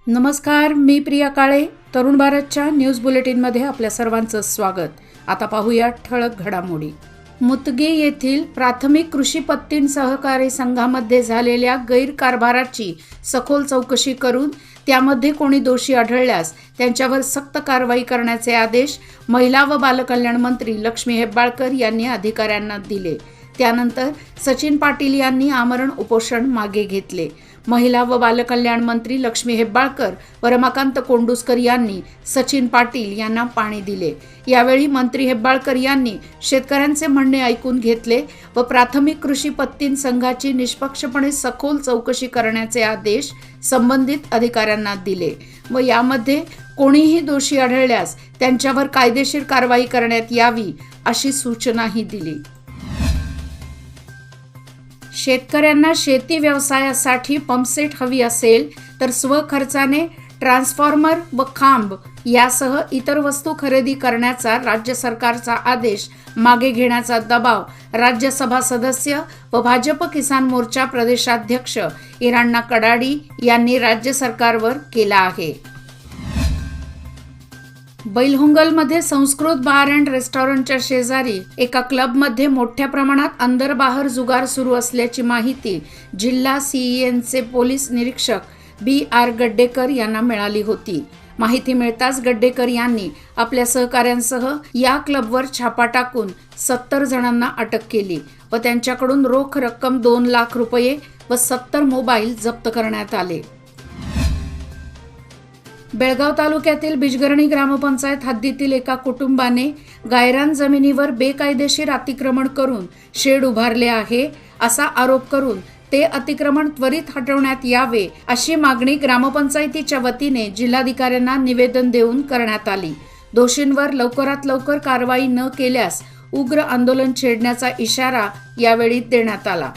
नमस्कार, मी प्रिया काळे. तरुण भारतच्या न्यूज बुलेटिनमध्ये आपल्या सर्वांचं स्वागत. आता पाहूया ठळक घडामोडी. मुतगे येथील प्राथमिक कृषी पत्तीन सहकारी संघामध्ये झालेल्या गैरकारभाराची सखोल चौकशी करून त्यामध्ये कोणी दोषी आढळल्यास त्यांच्यावर सक्त कारवाई करण्याचे आदेश महिला व बालकल्याण मंत्री लक्ष्मी हेब्बाळकर यांनी अधिकाऱ्यांना दिले. त्यानंतर सचिन पाटील यांनी आमरण उपोषण मागे घेतले. महिला व बालकल्याण मंत्री लक्ष्मी हेब्बाळकर व रमाकांत कोंडुस्कर यांनी सचिन पाटील यांना पाणी दिले. यावेळी मंत्री हेब्बाळकर यांनी शेतकऱ्यांचे म्हणणे ऐकून घेतले व प्राथमिक कृषी पत्तीन संघाची निष्पक्षपणे सखोल चौकशी करण्याचे आदेश संबंधित अधिकाऱ्यांना दिले व यामध्ये कोणीही दोषी आढळल्यास त्यांच्यावर कायदेशीर कारवाई करण्यात यावी अशी सूचनाही दिली. शेतकऱ्यांना शेती व्यवसायासाठी पंपसेट हवी असेल तर स्वखर्चाने ट्रान्सफॉर्मर व खांब यासह इतर वस्तू खरेदी करण्याचा राज्य सरकारचा आदेश मागे घेण्याचा दबाव राज्यसभा सदस्य व भाजप किसान मोर्चा प्रदेशाध्यक्ष इराण्णा कडाडी यांनी राज्य सरकारवर केला आहे. बैलहोंगलमध्ये संस्कृत बार अँड रेस्टॉरंटच्या शेजारी एका क्लबमध्ये मोठ्या प्रमाणात अंदर बाहर जुगार सुरू असल्याची माहिती जिल्हा सीईएनचे पोलीस निरीक्षक BR गड्डेकर यांना मिळाली होती. माहिती मिळताच गड्डेकर यांनी आपल्या सहकाऱ्यांसह या क्लबवर छापा टाकून 70 जणांना अटक केली व त्यांच्याकडून रोख रक्कम 2 लाख रुपये व 70 मोबाईल जप्त करण्यात आले. बेळगाव तालुक्यातील बिजगर्णी ग्रामपंचायत हद्दीतील एका कुटुंबाने गायरान जमिनीवर बेकायदेशीर अतिक्रमण करून शेड उभारले आहे असा आरोप करून ते अतिक्रमण त्वरित हटवण्यात यावे अशी मागणी ग्रामपंचायतीच्या वतीने जिल्हाधिकाऱ्यांना निवेदन देऊन करण्यात आली. दोषींवर लवकरात लवकर कारवाई न केल्यास उग्र आंदोलन छेडण्याचा इशारा यावेळी देण्यात आला.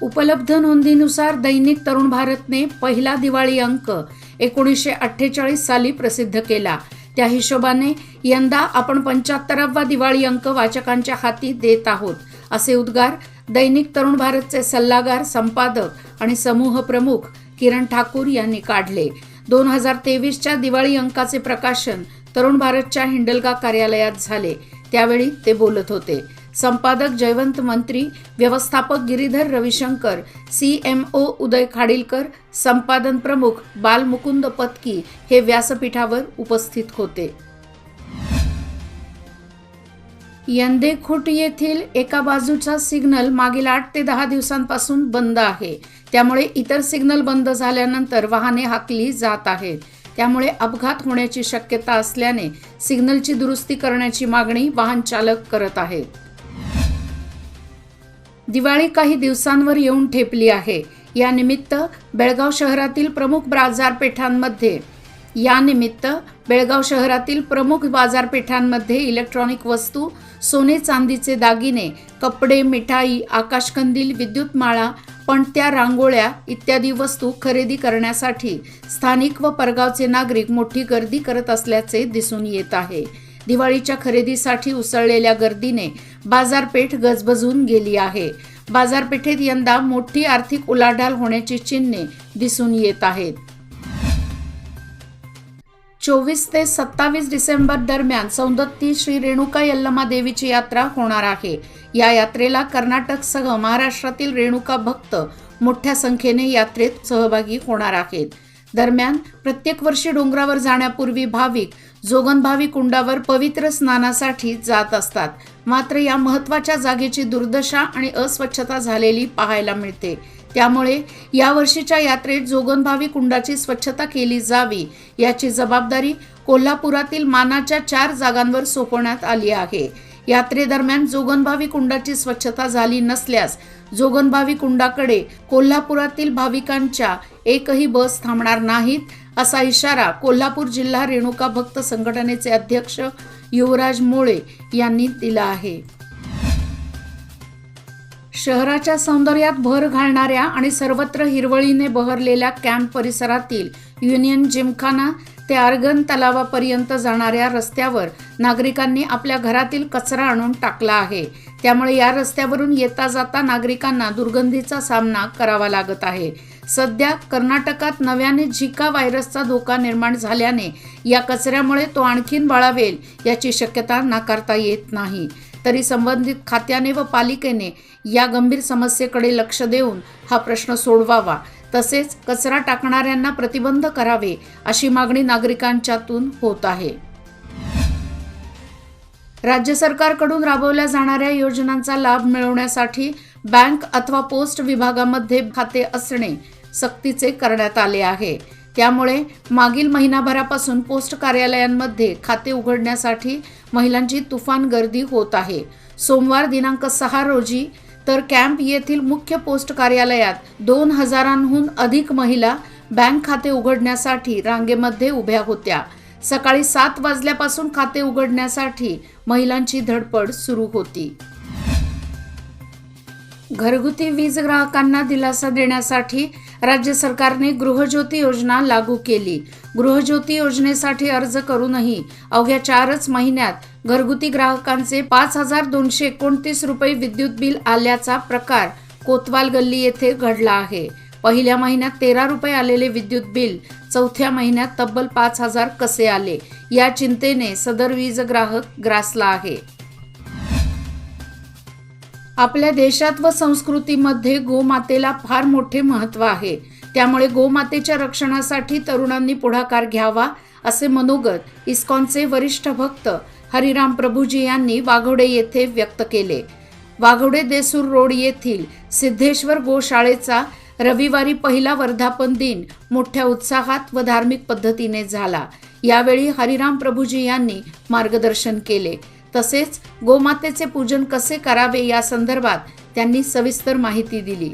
उपलब्ध नोंदीनुसार दैनिक तरुण भारतने पहिला दिवाळी अंक 1948 साली प्रसिद्ध केला. त्या हिशोबाने यंदा आपण 75वा दिवाळी अंक वाचकांच्या हाती देत आहोत असे उद्गार दैनिक तरुण भारतचे सल्लागार, संपादक आणि समूह प्रमुख किरण ठाकूर यांनी काढले. 2023च्या दिवाळी अंकाचे प्रकाशन तरुण भारतच्या हिंडलगा कार्यालयात झाले. त्यावेळी ते बोलत होते. संपादक जयवंत मंत्री, व्यवस्थापक गिरीधर रविशंकर, CMO उदय खाडीलकर, संपादन प्रमुख बालमुकुंद पत्की हे व्यासपीठावर उपस्थित होते. यंदेखुट येथील एका बाजूचा सिग्नल मागील 8 ते 10 दिवसांपासून बंद आहे. त्यामुळे इतर सिग्नल बंद झाल्यानंतर वाहने हाकली जात आहेत. त्यामुळे अपघात होण्याची शक्यता असल्याने सिग्नलची दुरुस्ती करण्याची मागणी वाहन चालक करत आहेत. दिवाळी काही दिवसांवर येऊन ठेपली आहे. यानिमित्त बेळगाव शहरातील प्रमुख बाजारपेठांमध्ये इलेक्ट्रॉनिक वस्तू, सोने चांदीचे दागिने, कपडे, मिठाई, आकाशकंदील, विद्युत माळा, पणत्या, रांगोळ्या इत्यादी वस्तू खरेदी करण्यासाठी स्थानिक व परगावचे नागरिक मोठी गर्दी करत असल्याचे दिसून येत आहे. दिवाळीच्या खरेदीसाठी उसळलेल्या गर्दीने बाजारपेठ गजबजून गेली आहे. बाजारपेठेत यंदा मोठी आर्थिक उलाढाल होण्याची चिन्हे दिसून येत आहेत. 24 ते 27 डिसेंबर दरम्यान सौंदत्ती श्री रेणुका यल्लमा देवीची यात्रा होणार आहे. या यात्रेला कर्नाटकसह महाराष्ट्रातील रेणुका भक्त मोठ्या संख्येने यात्रेत सहभागी होणार आहेत. दरम्यान प्रत्येक वर्षी डोंगरावर जाण्यापूर्वी भाविक जोगनभावी कुंडावर पवित्र स्नानासाठी जात असतात. मात्र या महत्त्वाच्या जागेची दुर्दशा आणि अस्वच्छता झालेली पाहायला मिळते. त्यामुळे यावर्षीच्या यात्रेत जोगनभावी कुंडाची स्वच्छता केली जावी याची जबाबदारी कोल्हापुरातील मानाच्या 4 जागांवर सोपवण्यात आली आहे. यात्रेदरम्यान जोगनभावी कुंडाची स्वच्छता झाली नसल्यास जोगनभावी कुंडाकडे कोल्हापुरातील भाविकांच्या एकही बस थांबणार नाहीत असा इशारा कोल्हापूर जिल्हा रेणुका भक्त संघटनेचे अध्यक्ष युवराज मोळे यांनी दिला आहे. शहराच्या सौंदर्यात भर घालणाऱ्या आणि सर्वत्र हिरवळीने बहरलेल्या कॅम्प परिसरातील युनियन जिमखाना ते आर्गन तलावापर्यंत जाणाऱ्या रस्त्यावर नागरिकांनी आपल्या घरातील कचरा आणून टाकला आहे. त्यामुळे या रस्त्यावरून येता जाता नागरिकांना दुर्गंधीचा सामना करावा लागत आहे. सध्या कर्नाटकात नव्याने झिका व्हायरसचा धोका निर्माण झाल्याने या कचऱ्यामुळे तो आणखीन बळावेल याची शक्यता नाकारता येत नाही. तरी संबंधित खात्याने व पालिकेने या गंभीर समस्येकडे लक्ष देऊन हा प्रश्न सोडवावा, तसेच कचरा टाकणाऱ्यांना प्रतिबंध करावे अशी मागणी नागरिकांच्यातून होत आहे. राज्य सरकारकडून राबवल्या जाणाऱ्या योजनांचा लाभ मिळवण्यासाठी बँक अथवा पोस्ट विभागामध्ये खाते असणे सक्तीचे करण्यात आले आहे. त्यामुळे मागील महिनाभरापासून पोस्ट कार्यालयांमध्ये खाते उघडण्यासाठी महिलांची तुफान गर्दी होत आहे. सोमवार दिनांक 6 रोजी तर कॅम्प येथील मुख्य पोस्ट कार्यालयात 2000हून अधिक महिला बँक खाते उघडण्यासाठी रांगेमध्ये उभ्या होत्या. सकाळी 7 वाजल्यापासून खाते उघडण्यासाठी महिलांची धडपड सुरू होती. घरगुती वीज ग्राहकांना दिलासा देण्यासाठी राज्य सरकारने गृहज्योती योजना लागू केली. गृहज्योती योजनेसाठी अर्ज करूनही अवघ्या 4च महिन्यात घरगुती ग्राहकांचे 5229 रुपये विद्युत बिल आल्याचा प्रकार कोतवाल गल्ली येथे घडला आहे. पहिल्या महिन्यात 13 रुपये आलेले विद्युत बिल चौथ्या महिन्यात तब्बल 5000 कसे आले, या चिंतेने सदर वीज ग्राहक ग्रासला आहे. आपल्या देशात व संस्कृतीमध्ये गोमातेला फार मोठे महत्त्व आहे. त्यामुळे गोमातेच्या रक्षणासाठी तरुणांनी पुढाकार घ्यावा असे मनोगत इस्कॉनचे वरिष्ठ भक्त हरिराम प्रभुजी यांनी वाघोडे येथे व्यक्त केले. वाघोडे देसूर रोड येथील सिद्धेश्वर गोशाळेचा रविवारी पहिला वर्धापन दिन मोठ्या उत्साहात व धार्मिक पद्धतीने झाला. यावेळी हरिराम प्रभुजी यांनी मार्गदर्शन केले. तसेच गोमातेचे पूजन कसे करावे या संदर्भात त्यांनी सविस्तर माहिती दिली.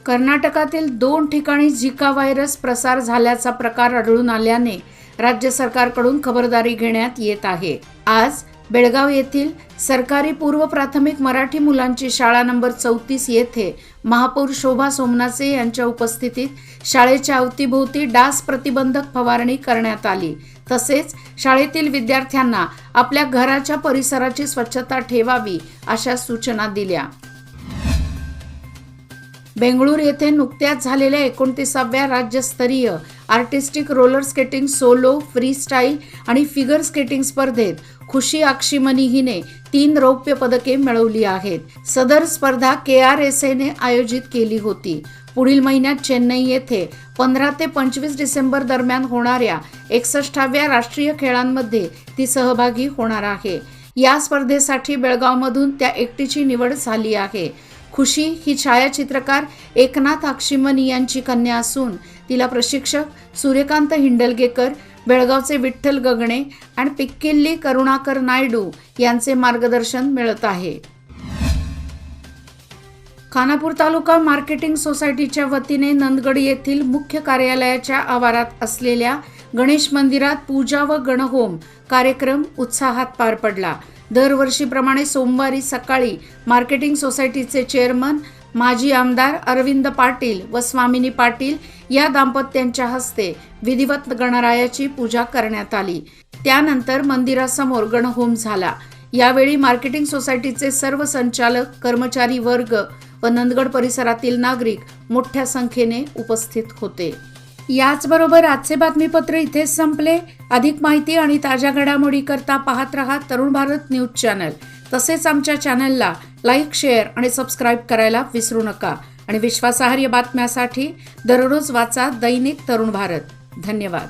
कर्नाटकातील 2 ठिकाणी झिका व्हायरस प्रसार झाल्याचा प्रकार आढळून आल्याने राज्य सरकारकडून खबरदारी घेण्यात येत आहे. आज बेळगाव येथील सरकारी पूर्व प्राथमिक मराठी मुलांची शाळा नंबर 34 येथे महापौर शोभा सोमनाचे यांच्या उपस्थितीत शाळेच्या अवतीभोवती डास प्रतिबंधक फवारणी करण्यात आली. तसेच शाळेतील विद्यार्थ्यांना आपल्या घराच्या परिसराची स्वच्छता ठेवावी अशा सूचना दिल्या. बेंगळूर येथे नुकत्याच झालेल्या 29व्या राज्यस्तरीय artistic roller skating solo, free style आणि फिगर स्केटिंग स्पर्धेत खुशी अक्षीमनी हिने 3 रौप्य पदके मिळवली आहेत. सदर स्पर्धा KRSA ने आयोजित केली होती. पुढील महिन्यात चेन्नई येथे 15 ते 25 डिसेंबर दरम्यान होणाऱ्या 61व्या राष्ट्रीय खेळांमध्ये ती सहभागी होणार आहे. या स्पर्धेसाठी बेळगावमधून त्या एकटीची निवड झाली आहे. खुशी ही छायाचित्रकार एकनाथ अक्षीमनी यांची कन्या असून तिला प्रशिक्षक सूर्यकांत हिंडलगेकर, बेळगावचे विठ्ठल गगणे आणि पिक्किल्ली करुणाकर नायडू यांचे मार्गदर्शन मिळत आहे. खानापूर तालुका मार्केटिंग सोसायटीच्या वतीने नंदगड येथील मुख्य कार्यालयाच्या आवारात असलेल्या गणेश मंदिरात पूजा व गणहोम कार्यक्रम उत्साहात पार पडला. दरवर्षीप्रमाणे सोमवारी सकाळी मार्केटिंग सोसायटीचे चेअरमन माजी आमदार अरविंद पाटील व स्वामिनी पाटील या दाम्पत्यांच्या हस्ते विधिवत गणरायाची पूजा करण्यात आली. त्यानंतर मंदिरासमोर गणहोम झाला. यावेळी मार्केटिंग सोसायटीचे सर्व संचालक, कर्मचारी वर्ग व नंदगड परिसरातील नागरिक मोठ्या संख्येने उपस्थित होते. याचबरोबर आजचे बातमीपत्र इथेच संपले. अधिक माहिती आणि ताज्या घडामोडी करता पाहत रहा तरुण भारत न्यूज चॅनल. तसेच आमच्या चॅनलला लाईक, शेअर आणि सबस्क्राईब करायला विसरू नका. आणि विश्वासार्ह बातम्यासाठी दररोज वाचा दैनिक तरुण भारत. धन्यवाद.